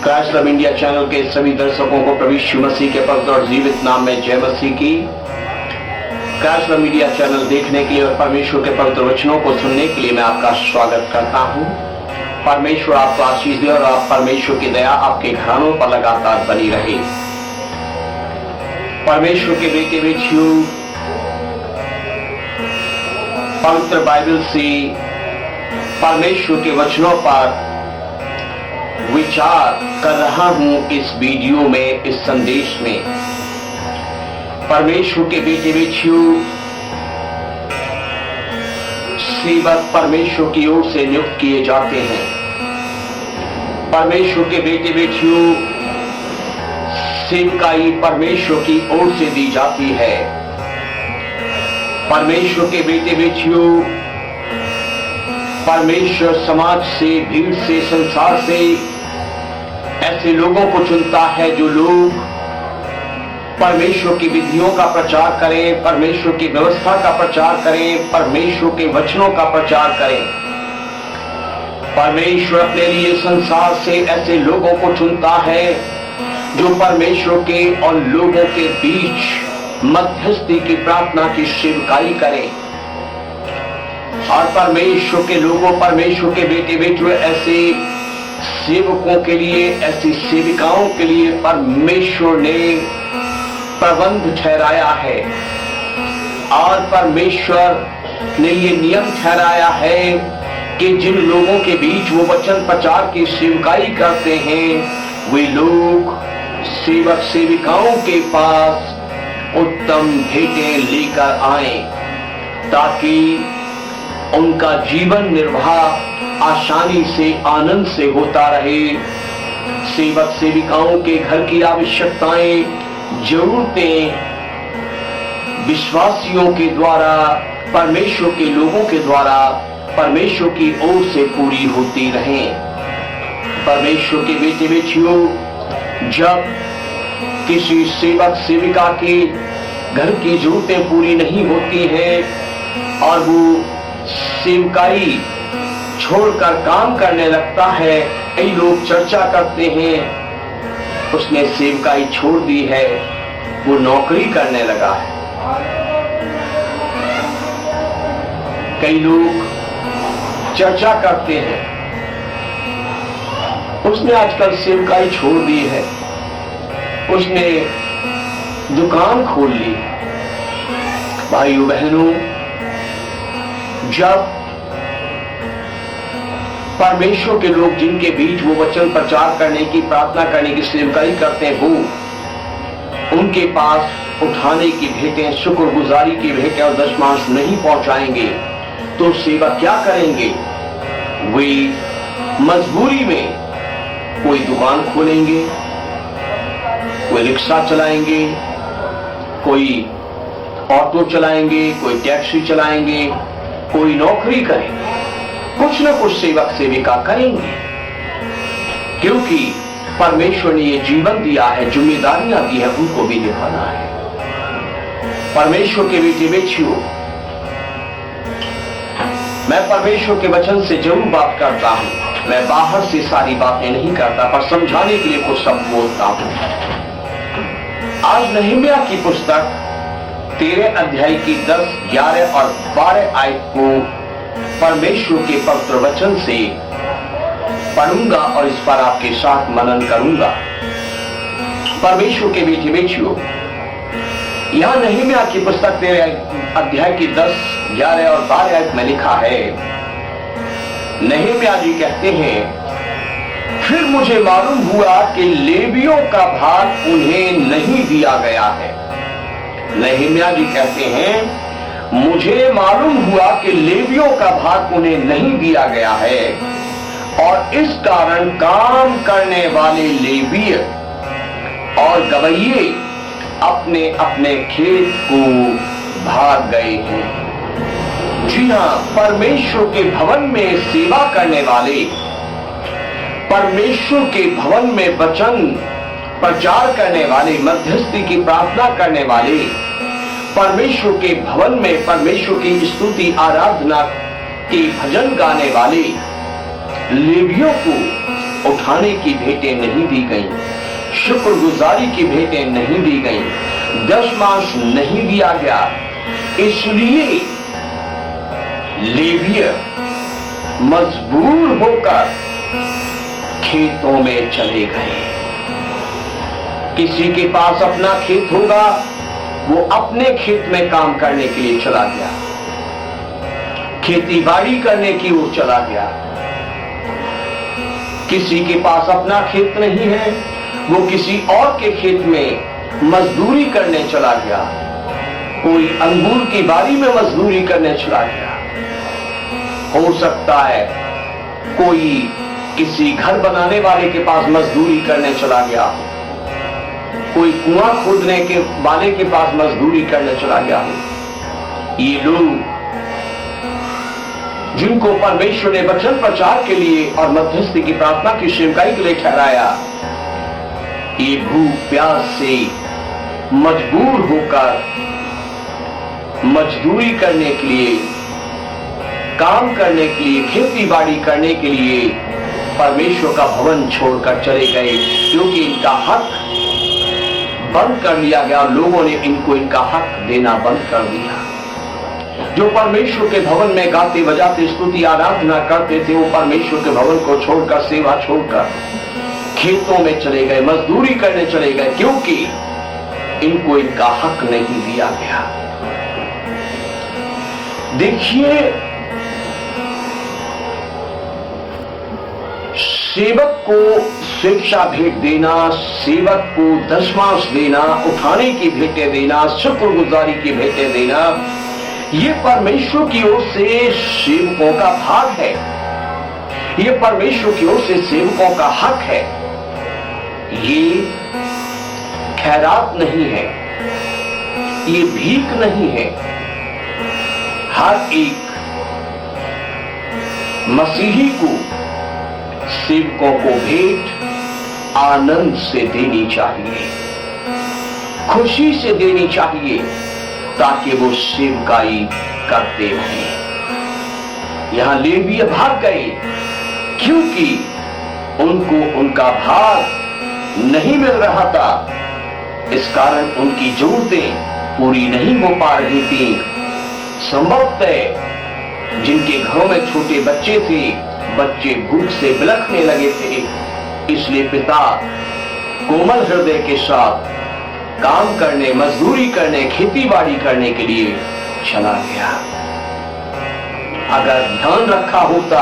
Christ love India channel के सभी दर्शकों को प्रभु यीशु मसीह के पवित्र और जीवित नाम में जय मसीह की। क्राइस्ट लव इंडिया चैनल देखने के लिए और परमेश्वर के पवित्र वचनों को सुनने के लिए मैं आपका स्वागत करता हूं। परमेश्वर आपको आशीष दे और आप परमेश्वर की दया आपके घरानों पर लगातार बनी रहे। परमेश्वर के बेटे बेटियों, पवित्र बाइबल से परमेश्वर के वचनों पर विचार कर रहा हूं इस वीडियो में, इस संदेश में। परमेश्वर के बेटे बेटियों, सेवक परमेश्वर की ओर से नियुक्त किए जाते हैं। परमेश्वर के बेटे बेटियों, सेवकाई परमेश्वर की ओर से दी जाती है। परमेश्वर के बेटे बेटियों, परमेश्वर समाज से, भीड़ से, संसार से ऐसे लोगों को चुनता है जो लोग परमेश्वर की विधियों का प्रचार करें, परमेश्वर की व्यवस्था का प्रचार करें, परमेश्वर के वचनों का प्रचार करें। परमेश्वर अपने लिए संसार से ऐसे लोगों को चुनता है जो परमेश्वर के और लोगों के बीच मध्यस्थी की प्रार्थना की सेवकाई करें। और परमेश्वर के लोगों, परमेश्वर के बेटे बेटियों, ऐसे सेवकों के लिए, ऐसी सेविकाओं के लिए परमेश्वर ने प्रबंध ठहराया है। और परमेश्वर ने ये नियम ठहराया है कि जिन लोगों के बीच वो वचन प्रचार की सेवकाई करते हैं, वे लोग सेवक सेविकाओं के पास उत्तम भेंटें लेकर आए, ताकि उनका जीवन निर्वाह आसानी से, आनंद से होता रहे। सेवक सेविकाओं के घर की आवश्यकताएं, जरूरतें विश्वासियों के द्वारा, परमेश्वर के लोगों के द्वारा परमेश्वर की ओर से पूरी होती रहें। परमेश्वर के बेटे बेटियों, जब किसी सेवक सेविका के घर की जरूरतें पूरी नहीं होती हैं और वो सेवकाई छोड़कर काम करने लगता है, कई लोग चर्चा करते हैं उसने सेवकाई छोड़ दी है, वो नौकरी करने लगा है। कई लोग चर्चा करते हैं उसने आजकल सेवकाई छोड़ दी है, उसने दुकान खोल ली। भाइयों बहनों, जब परमेश्वर के लोग जिनके बीच वो वचन प्रचार करने की, प्रार्थना करने की सेवकाई करते हैं, वो उनके पास उठाने की भेंटें, शुक्रगुजारी की भेंटें और दशमांश नहीं पहुंचाएंगे तो सेवक क्या करेंगे? वे मजबूरी में कोई दुकान खोलेंगे, कोई रिक्शा चलाएंगे, कोई ऑटो चलाएंगे, कोई टैक्सी चलाएंगे, कोई नौकरी करेंगे, कुछ न कुछ सेवक सेविका करेंगे, क्योंकि परमेश्वर ने ये जीवन दिया है, जिम्मेदारियां दी है, उनको भी निभाना है। परमेश्वर के बेटे बेटियों, मैं परमेश्वर के वचन से जरूर बात करता हूं, मैं बाहर से सारी बातें नहीं करता, पर समझाने के लिए कुछ शब्द बोलता हूं। आज नहम्याह की पुस्तक 13 अध्याय की 10, 11 और 12 आयत को परमेश्वर के पवित्र वचन से पढ़ूंगा और इस पर आपके साथ मनन करूंगा। परमेश्वर के बेटे बेटियों, यहां नहम्याह की पुस्तक 13 अध्याय की 10, 11 और 12 आयत में लिखा है। नहम्याह जी कहते हैं, फिर मुझे मालूम हुआ कि लेवियों का भाग उन्हें नहीं दिया गया है। नहम्याह जी कहते हैं, मुझे मालूम हुआ कि लेवियों का भाग उन्हें नहीं दिया गया है और इस कारण काम करने वाले लेवीय और गवैये अपने अपने खेत को भाग गए हैं। जी हाँ, परमेश्वर के भवन में सेवा करने वाले, परमेश्वर के भवन में वचन प्रचार करने वाले, मध्यस्थी की प्रार्थना करने वाले, परमेश्वर के भवन में परमेश्वर की स्तुति आराधना के भजन गाने वाले लेवियों को उठाने की भेंटें नहीं दी गईं, शुक्रगुजारी की भेंटें नहीं दी गईं, दशमांश नहीं दिया गया। इसलिए लेविय मजबूर होकर खेतों में चले गए। किसी के पास अपना खेत होगा, वो अपने खेत में काम करने के लिए चला गया, खेती बाड़ी करने की ओर चला गया। किसी के पास अपना खेत नहीं है, वो किसी और के खेत में मजदूरी करने चला गया। कोई अंगूर की बाड़ी में मजदूरी करने चला गया। हो सकता है कोई किसी घर बनाने वाले के पास मजदूरी करने चला गया, कोई कुआं खोदने के वाले के पास मजदूरी करने चला गया। ये लोग जिनको परमेश्वर ने वचन प्रचार के लिए और मध्यस्थी की प्रार्थना की सेवकाई के लिए ठहराया, ये भूख प्यास से मजबूर होकर मजदूरी करने के लिए, काम करने के लिए, खेती बाड़ी करने के लिए परमेश्वर का भवन छोड़कर चले गए, क्योंकि इनका हक बंद कर लिया गया। लोगों ने इनको इनका हक देना बंद कर दिया। जो परमेश्वर के भवन में गाते बजाते स्तुति आराधना करते थे, वो परमेश्वर के भवन को छोड़कर, सेवा छोड़कर खेतों में चले गए, मजदूरी करने चले गए, क्योंकि इनको इनका हक नहीं दिया गया। देखिए, सेवक को शिक्षा भेंट देना, सेवक को दशमांश देना, उठाने की भेंटें देना, शुक्रगुजारी की भेंटें देना, ये परमेश्वर की ओर से सेवकों का भाग है। ये परमेश्वर की ओर से सेवकों का हक है। ये खैरात नहीं है, ये भीख नहीं है। हर एक मसीही को, सेवकों को भेंट आनंद से देनी चाहिए, खुशी से देनी चाहिए, ताकि वो सेवकाई करते रहे। यहां लेवीय भाग गए, क्योंकि उनको उनका भाग नहीं मिल रहा था। इस कारण उनकी जरूरतें पूरी नहीं हो पा रही थी। संभवतः जिनके घरों में छोटे बच्चे थे, बच्चे भूख से बिलखने लगे थे, इसलिए पिता कोमल हृदय के साथ काम करने, मजदूरी करने, खेती बाड़ी करने के लिए चला गया। अगर ध्यान रखा होता,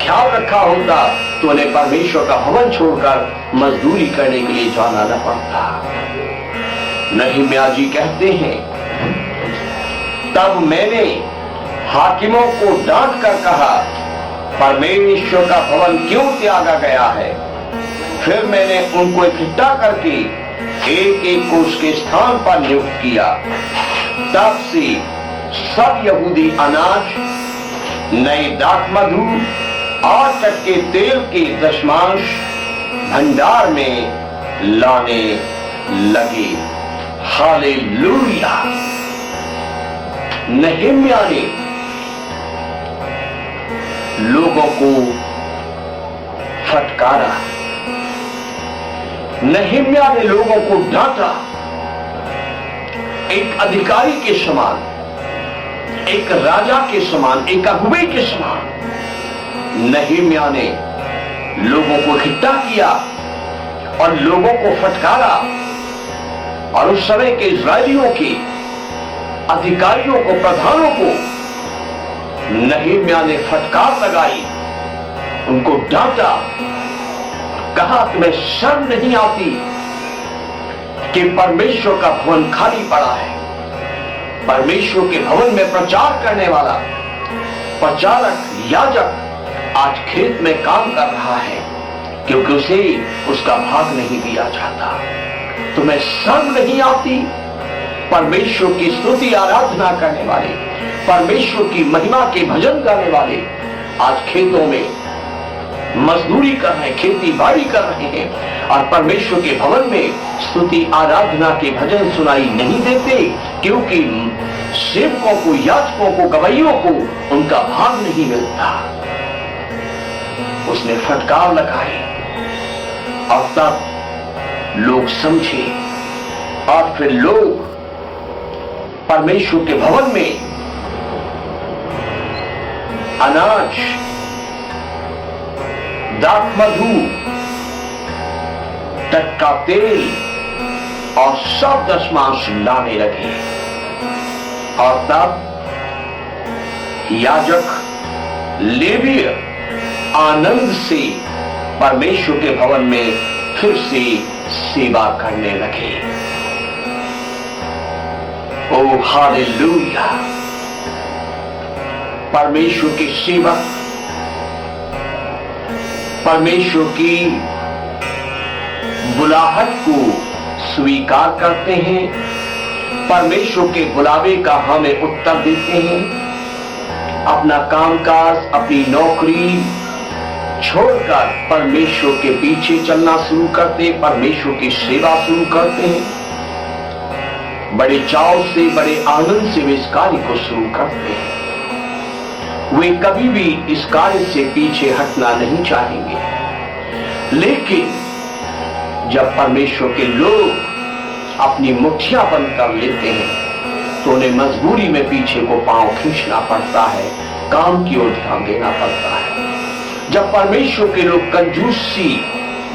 ख्याल रखा होता, तो उन्हें परमेश्वर का भवन छोड़कर मजदूरी करने के लिए जाना न पड़ता। नहम्याह जी कहते हैं, तब मैंने हाकिमों को डांट कर कहा, परमेश्वर का भवन क्यों त्यागा गया है? फिर मैंने उनको इकट्ठा करके एक एक को उसके स्थान पर नियुक्त किया। तब से सब यहूदी अनाज, नए दाख मधु और चक्के तेल के दशमांश भंडार में लाने लगे। हालेलुया। नहम्याह ने लोगों को फटकारा, नहम्याह ने लोगों को डांटा। एक अधिकारी के समान, एक राजा के समान, एक अगुवे के समान नहम्याह ने लोगों को इकट्ठा किया और लोगों को फटकारा। और उस समय के इस्राएलियों के अधिकारियों को, प्रधानों को नहम्याह ने फटकार लगाई, उनको डांटा। कहा, तुम्हें शर्म नहीं आती कि परमेश्वर का भवन खाली पड़ा है? परमेश्वर के भवन में प्रचार करने वाला प्रचारक, याजक आज खेत में काम कर रहा है, क्योंकि उसे उसका भाग नहीं दिया जाता। तुम्हें शर्म नहीं आती? परमेश्वर की स्तुति आराधना करने वाले, परमेश्वर की महिमा के भजन गाने वाले आज खेतों में मजदूरी कर रहे हैं, खेती बाड़ी कर रहे हैं, और परमेश्वर के भवन में स्तुति आराधना के भजन सुनाई नहीं देते, क्योंकि सेवकों को, याजकों को, गवाहियों को उनका भाग नहीं मिलता। उसने फटकार लगाई, और तब लोग समझे और फिर लोग परमेश्वर के भवन में अनाज, दाख मधु, टटका तेल और सब दशमांश लाने लगे। और तब याजक लेवीय आनंद से परमेश्वर के भवन में फिर से सेवा करने लगे। ओ हालेलुया! परमेश्वर के सेवक परमेश्वर की बुलाहट को स्वीकार करते हैं, परमेश्वर के बुलावे का हमें उत्तर देते हैं, अपना कामकाज, अपनी नौकरी छोड़कर परमेश्वर के पीछे चलना शुरू करते, परमेश्वर की सेवा शुरू करते हैं। बड़े चाव से, बड़े आनंद से वे इस कार्य को शुरू करते हैं। वे कभी भी इस कार्य से पीछे हटना नहीं चाहेंगे। लेकिन जब परमेश्वर के लोग अपनी मुट्ठियां बंद कर लेते हैं तो उन्हें मजबूरी में पीछे को पांव खींचना पड़ता है, काम की ओर ध्यान देना पड़ता है। जब परमेश्वर के लोग कंजूसी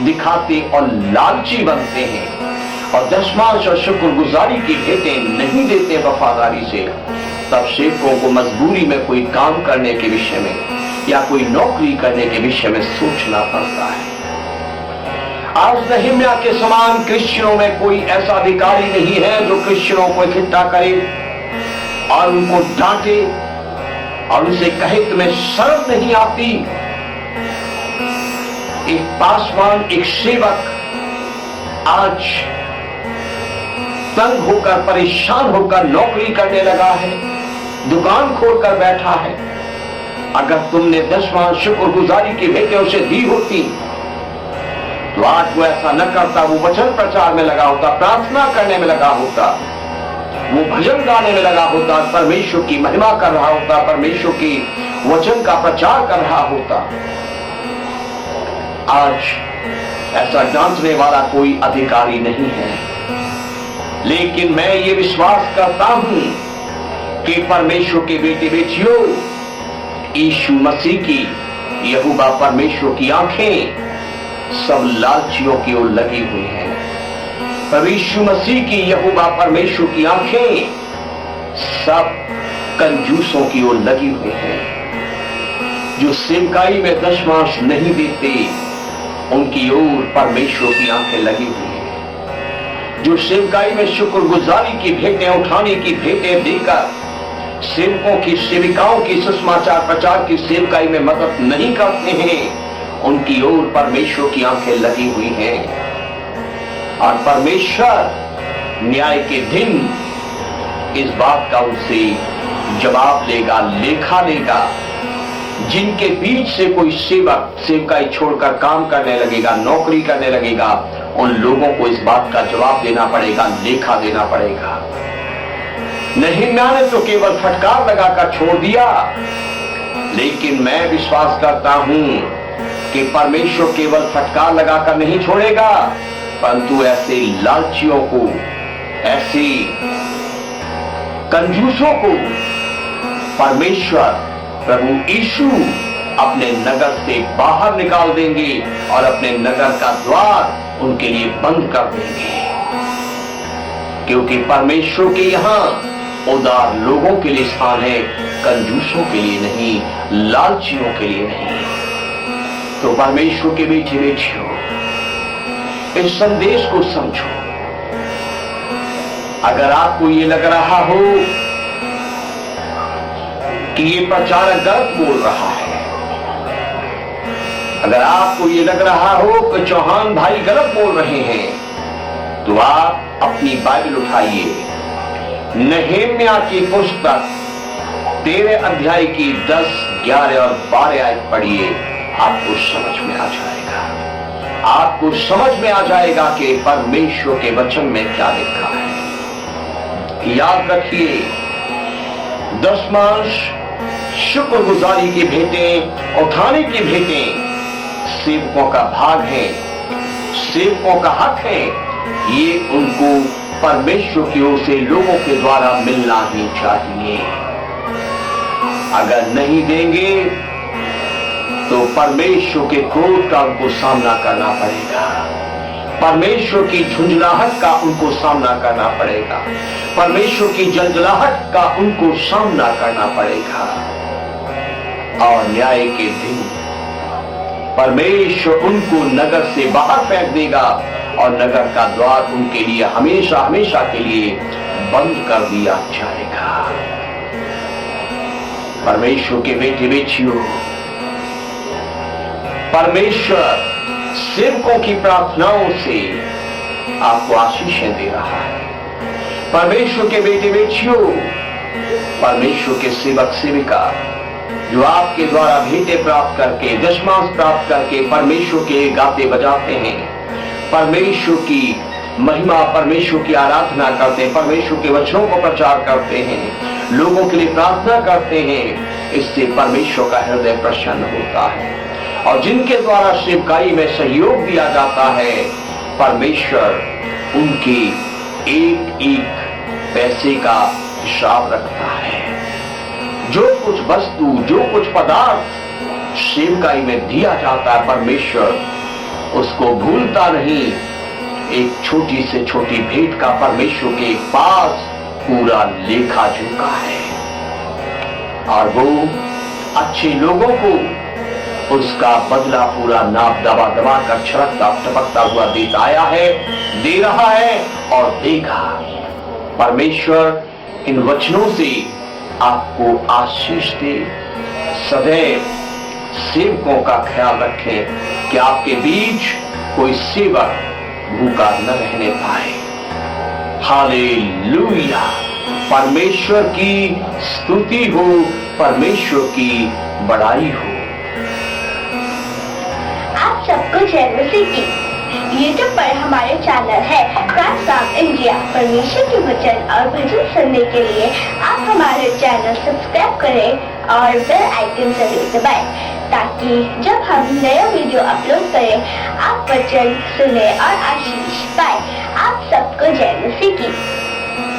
दिखाते और लालची बनते हैं और दशमांश और शुक्रगुजारी की भेंटें नहीं देते वफादारी से, तब सेवकों को मजबूरी में कोई काम करने के विषय में या कोई नौकरी करने के विषय में सोचना पड़ता है। आज नहम्याह के समान क्रिश्चियनों में कोई ऐसा अधिकारी नहीं है जो क्रिश्चियनों को इकट्ठा करे और उनको डांटे और उनसे कहे तुम्हें शर्म नहीं आती। एक पासवान, एक सेवक आज तंग होकर, परेशान होकर नौकरी करने लगा है, दुकान खोलकर बैठा है। अगर तुमने दशमांश शुक्रगुजारी की भेंटें उसे दी होती तो आज वो ऐसा न करता, वो वचन प्रचार में लगा होता, प्रार्थना करने में लगा होता, वो भजन गाने में लगा होता, परमेश्वर की महिमा कर रहा होता, परमेश्वर की वचन का प्रचार कर रहा होता। आज ऐसा डांटने वाला कोई अधिकारी नहीं है। लेकिन मैं ये विश्वास करता हूं कि परमेश्वर के बेटे बेटियों, यीशु मसीह की यहोवा परमेश्वर की आंखें सब लालचियों की ओर लगी हुई हैं। पर यीशु मसीह की यहोवा परमेश्वर की आंखें सब कंजूसों की ओर लगी हुई हैं। जो सेवकाई में दशमांश नहीं देते, उनकी ओर परमेश्वर की आंखें लगी हुई हैं। जो सेवकाई में शुक्रगुजारी की भेंटें उठाने की भेंटें देकर सेवकों की, सेविकाओं की सुसमाचार प्रचार की सेवकाई में मदद नहीं करते हैं, उनकी ओर परमेश्वर की आंखें लगी हुई हैं। और परमेश्वर न्याय के दिन इस बात का उनसे जवाब लेगा, लेखा लेगा। जिनके बीच से कोई सेवक सेवकाई छोड़कर काम करने लगेगा, नौकरी करने लगेगा, उन लोगों को इस बात का जवाब देना पड़ेगा, लेखा देना पड़ेगा। नहम्याह ने तो केवल फटकार लगाकर छोड़ दिया, लेकिन मैं विश्वास करता हूं कि परमेश्वर केवल फटकार लगाकर नहीं छोड़ेगा, परंतु ऐसे लालचियों को, ऐसे कंजूसों को परमेश्वर प्रभु यीशु अपने नगर से बाहर निकाल देंगे और अपने नगर का द्वार उनके लिए बंद कर देंगे। क्योंकि परमेश्वर के यहां उदार लोगों के लिए स्थान है, कंजूसों के लिए नहीं, लालचियों के लिए नहीं। तो परमेश्वर के बेटे बेटियों, इस संदेश को समझो। अगर आपको ये लग रहा हो कि ये प्रचारक गलत बोल रहा है, अगर आपको ये लग रहा हो कि चौहान भाई गलत बोल रहे हैं, तो आप अपनी बाइबल उठाइए, नहम्याह की पुस्तक 13 अध्याय की 10, 11 और 12 आयत पढ़िए। आपको समझ में आ जाएगा, आपको समझ में आ जाएगा कि परमेश्वर के वचन में क्या लिखा है। याद रखिए, दशमांश शुक्रगुजारी की भेंटें, उठाने की भेंटें सेवकों का भाग है, सेवकों का हक है, ये उनको परमेश्वर की ओर से लोगों के द्वारा मिलना ही चाहिए। अगर नहीं देंगे तो परमेश्वर के क्रोध का उनको सामना करना पड़ेगा, परमेश्वर की झुंझलाहट का उनको सामना करना पड़ेगा, परमेश्वर की जलजलाहट का उनको सामना करना पड़ेगा। और न्याय के दिन परमेश्वर उनको नगर से बाहर फेंक देगा और नगर का द्वार उनके लिए हमेशा हमेशा के लिए बंद कर दिया जाएगा। परमेश्वर के बेटे बेटियों, परमेश्वर सेवकों की प्रार्थनाओं से आपको आशीषें दे रहा है। परमेश्वर के बेटे बेटियों, परमेश्वर के सेवक सेविका जो आपके द्वारा भेंटे प्राप्त करके, दशमांश प्राप्त करके परमेश्वर के गाते बजाते हैं, परमेश्वर की महिमा, परमेश्वर की आराधना करते हैं, परमेश्वर के वचनों को प्रचार करते हैं, लोगों के लिए प्रार्थना करते हैं, इससे परमेश्वर का हृदय प्रसन्न होता है। और जिनके द्वारा सेवकाई में सहयोग दिया जाता है, परमेश्वर उनके एक एक पैसे का हिसाब रखता है। जो कुछ वस्तु, जो कुछ पदार्थ सेवकाई में दिया जाता है, परमेश्वर उसको भूलता नहीं। एक छोटी से छोटी भेंट का परमेश्वर के पास पूरा लेखा जोखा है और वो अच्छे लोगों को उसका बदला पूरा नाप दबा दबा कर छलकता टपकता हुआ देता आया है, दे रहा है और देगा। परमेश्वर इन वचनों से आपको आशीष दे। सदैव सेवकों का ख्याल रखें कि आपके बीच कोई सेवक भूखा न रहने पाए। हालेलुया! परमेश्वर की स्तुति हो, परमेश्वर की बड़ाई हो। आप सबको जय मसीह की। YouTube पर हमारे चैनल है ट्रांसफॉर्म इंडिया। परमेश्वर के वचन और भजन सुनने के लिए आप हमारे चैनल सब्सक्राइब करें और बेल आइकन जरूर दबाएं, ताकि जब हम नया वीडियो अपलोड करें आप वचन सुने और आशीष पाए। आप सबको जय मसीह की।